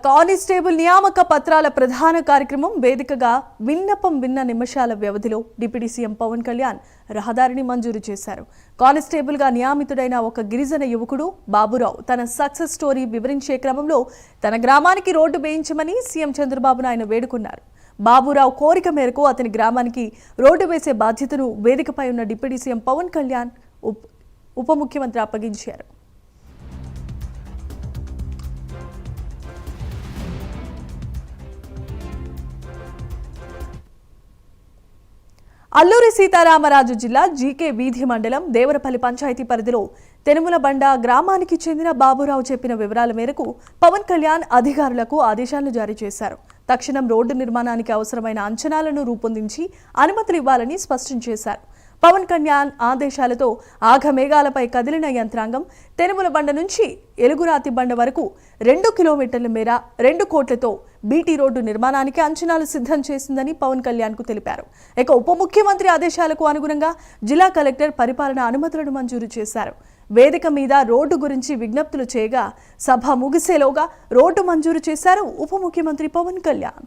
Constable నియామక పత్రాల ప్రధాన కార్యక్రమం వేదికగా విన్నపం విన్న నిమిషాల వ్యవధిలో డిప్యూటీ సీఎం పవన్ కళ్యాణ్ రహదారిని మంజూరు చేశారు. కానిస్టేబుల్ గా నియమితుడైన ఒక గిరిజన యువకుడు బాబురావు తన సక్సెస్ స్టోరీ వివరించే క్రమంలో తన గ్రామానికి రోడ్డు వేయించమని సీఎం చంద్రబాబును ఆయన వేడుకున్నారు. బాబురావు కోరిక మేరకు అతని గ్రామానికి రోడ్డు వేసే బాధ్యతను వేదికపై ఉన్న డిప్యూటీ సీఎం పవన్ కళ్యాణ్ ఉప ముఖ్యమంత్రి అప్పగించారు. అల్లూరి సీతారామరాజు జిల్లా జీకే వీధి మండలం దేవరపల్లి పంచాయతీ పరిధిలో తెనుములబండ గ్రామానికి చెందిన బాబురావు చెప్పిన వివరాల మేరకు పవన్ కళ్యాణ్ అధికారులకు ఆదేశాలు జారీ చేశారు. తక్షణం రోడ్డు నిర్మాణానికి అవసరమైన అంచనాలను రూపొందించి అనుమతులు ఇవ్వాలని స్పష్టం చేశారు. పవన్ కళ్యాణ్ ఆదేశాలతో ఆఘమేఘాలపై కదిలిన యంత్రాంగం తెనుములబండ నుంచి ఎలుగురాతి బండ వరకు 2 కిలోమీటర్ల మేర 2 కోట్లతో బీటీ రోడ్డు నిర్మాణానికి అంచనాలు సిద్ధం చేసిందని పవన్ కళ్యాణ్ కు తెలిపారు. ఇక ఉప ముఖ్యమంత్రి ఆదేశాలకు అనుగుణంగా జిల్లా కలెక్టర్ పరిపాలన అనుమతులను మంజూరు చేశారు. వేదిక మీద రోడ్డు గురించి విజ్ఞప్తులు చేయగా సభ ముగిసేలోగా రోడ్డు మంజూరు చేశారు ఉప ముఖ్యమంత్రి పవన్ కళ్యాణ్.